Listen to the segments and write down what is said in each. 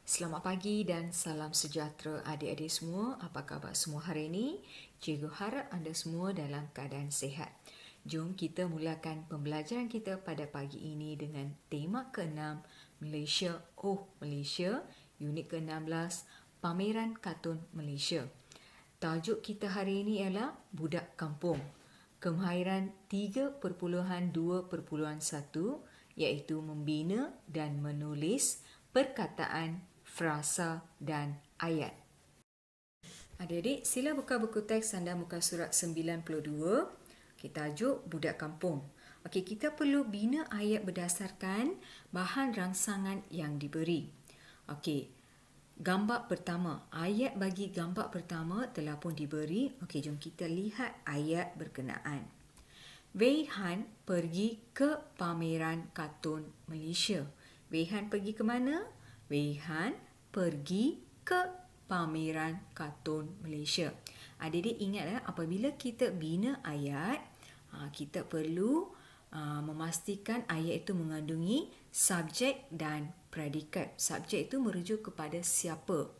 Selamat pagi dan salam sejahtera adik-adik semua. Apa khabar semua hari ini? Cikgu harap anda semua dalam keadaan sihat. Jom kita mulakan pembelajaran kita pada pagi ini dengan tema ke-6 Malaysia, Malaysia, unit ke-16 Pameran Kartun Malaysia. Tajuk kita hari ini ialah Budak Kampung. Kemahiran 3.2.1 iaitu membina dan menulis perkataan, frasa dan ayat. Adik-adik, sila buka buku teks anda muka surat 92. Tajuk Budak Kampung. Kita perlu bina ayat berdasarkan bahan rangsangan yang diberi. Gambar pertama. Ayat bagi gambar pertama telah pun diberi. Jom kita lihat ayat berkenaan. Wei Han pergi ke pameran kartun Malaysia. Wei Han pergi ke mana? Wei Han pergi ke pameran kartun Malaysia. Adik-adik ingat apabila kita bina ayat, kita perlu memastikan ayat itu mengandungi subjek dan predikat. Subjek itu merujuk kepada siapa.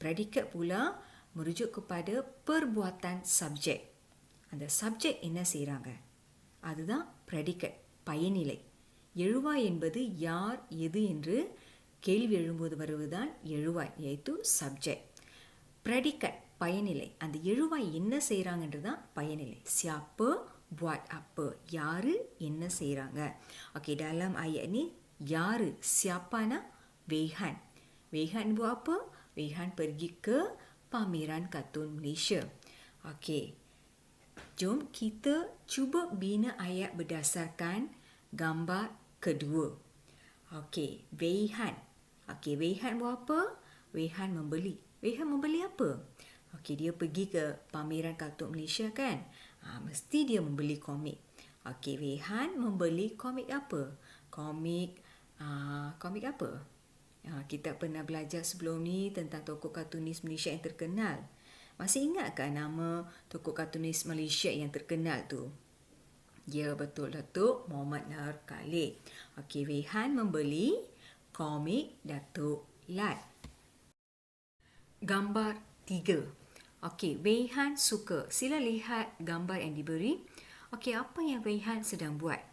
Predikat pula merujuk kepada perbuatan subjek. Ada subjek என்ன செய்றாங்க? அதுதான் predikat, பயனிலை. எழுவாய் என்பது யார், எது என்று கேள்வி எழும்போது வருவதுதான் எழுவாய், இயைத்து subject. Predikat, பயனிலை. அந்த எழுவாய் என்ன செய்றாங்கன்றதுதான் பயனிலை. Siapa buat apa? யாரு என்ன செய்றாங்க? Dalam ayat ni யாரு, siapana? Wei Han. Wei Han buat apa? Wei Han pergi ke pameran kartun Malaysia. Jom kita cuba bina ayat berdasarkan gambar kedua. Wei Han. Wei Han buat apa? Wei Han membeli. Wei Han membeli apa? Dia pergi ke pameran kartun Malaysia kan? Mesti dia membeli komik. Wei Han membeli komik apa? Komik apa? Kita pernah belajar sebelum ni tentang tokoh kartunis Malaysia yang terkenal. Masih ingatkah nama tokoh kartunis Malaysia yang terkenal tu? Ya, betul, Datuk Muhammad Nahar Khalid. Wei Han membeli komik Datuk Lat. Gambar 3. Wei Han suka. Sila lihat gambar yang diberi. Apa yang Wei Han sedang buat?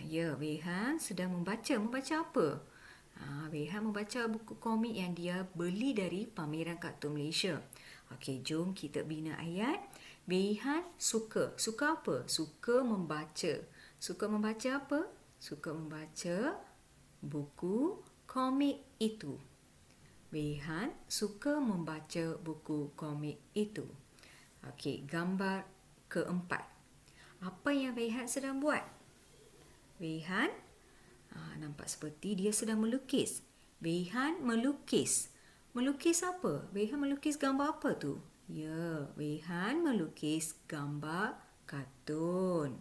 Ya, Wei Han sedang membaca. Membaca apa? Wei Han membaca buku komik yang dia beli dari pameran kartun Malaysia. Jom kita bina ayat. Wei Han suka. Suka apa? Suka membaca. Suka membaca apa? Suka membaca buku komik itu. Wei Han suka membaca buku komik itu. Gambar keempat. Apa yang Wei Han sedang buat? Wei Han nampak seperti dia sedang melukis. Wei Han melukis. Melukis apa? Wei Han melukis gambar apa tu? Ya, Wei Han melukis gambar kartun.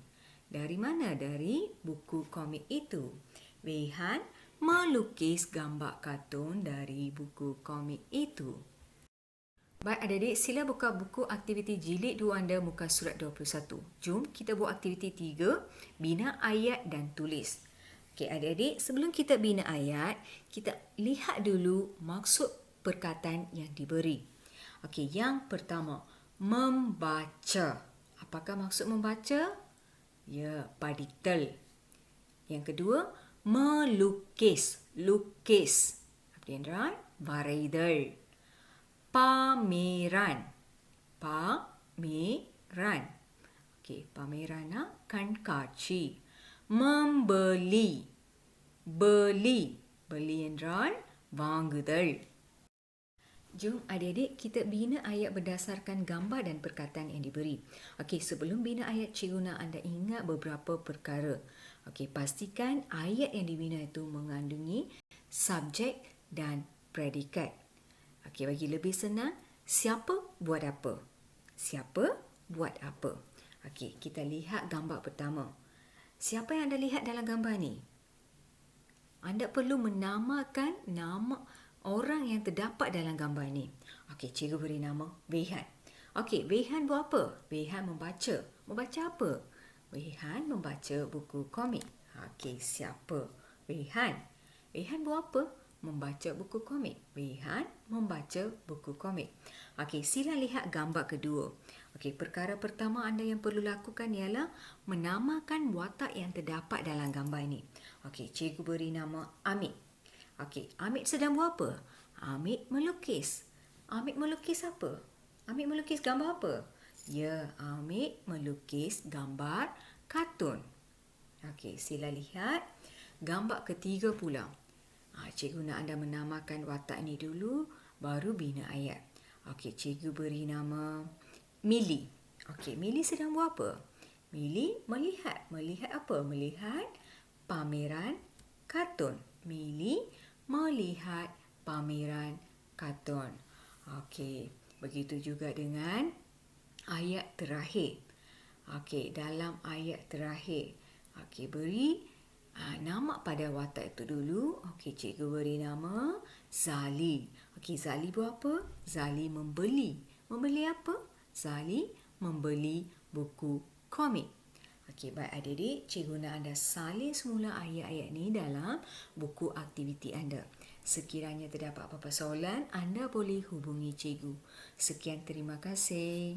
Dari mana? Dari buku komik itu. Wei Han melukis gambar kartun dari buku komik itu. Baik adik-adik, sila buka buku aktiviti jilid 2 anda muka surat 21. Jom kita buat aktiviti 3, bina ayat dan tulis. Adik-adik, sebelum kita bina ayat, kita lihat dulu maksud perkataan yang diberi. Yang pertama, membaca. Apakah maksud membaca? Ya, partikel. Yang kedua, melukis. Lukis. அப்படின்றால் வரைதல். Pameran. Pameran. Pameran கண்காட்சி. Membeli. Beli. Beli என்றால் வாங்குதல். Jom adik-adik kita bina ayat berdasarkan gambar dan perkataan yang diberi. Sebelum bina ayat, cikgu nak anda ingat beberapa perkara. Pastikan ayat yang dibina itu mengandungi subjek dan predikat. Bagi lebih senang, siapa buat apa? Siapa buat apa? Kita lihat gambar pertama. Siapa yang anda lihat dalam gambar ni? Anda perlu menamakan nama orang yang terdapat dalam gambar ni. Cikgu beri nama Wei Han. Wei Han buat apa? Wei Han membaca. Membaca apa? Wei Han membaca buku komik. Siapa? Wei Han. Wei Han buat apa? membaca buku komik. Wei Han membaca buku komik. Okey, sila lihat gambar kedua. Okey, perkara pertama anda yang perlu lakukan ialah menamakan watak yang terdapat dalam gambar ini. Okey, cikgu beri nama Amit. Okey, Amit sedang buat apa? Amit melukis. Amit melukis apa? Amit melukis gambar apa? Ya, Amit melukis gambar kartun. Okey, sila lihat gambar ketiga pula. Cikgu nak anda menamakan watak ni dulu, baru bina ayat. Okey, cikgu beri nama Mili. Okey, Mili sedang buat apa? Mili melihat. Melihat apa? Melihat pameran kartun. Mili melihat pameran kartun. Okey, begitu juga dengan ayat terakhir. Okey, dalam ayat terakhir. Okey, beri nama pada watak itu dulu. Okey, cikgu beri nama Zali. Okey, Zali buat apa? Zali membeli. Membeli apa? Zali membeli buku komik. Okey, baik adik-adik, cikgu nak anda salin semula ayat-ayat ni dalam buku aktiviti anda. Sekiranya terdapat apa-apa soalan, anda boleh hubungi cikgu. Sekian, terima kasih.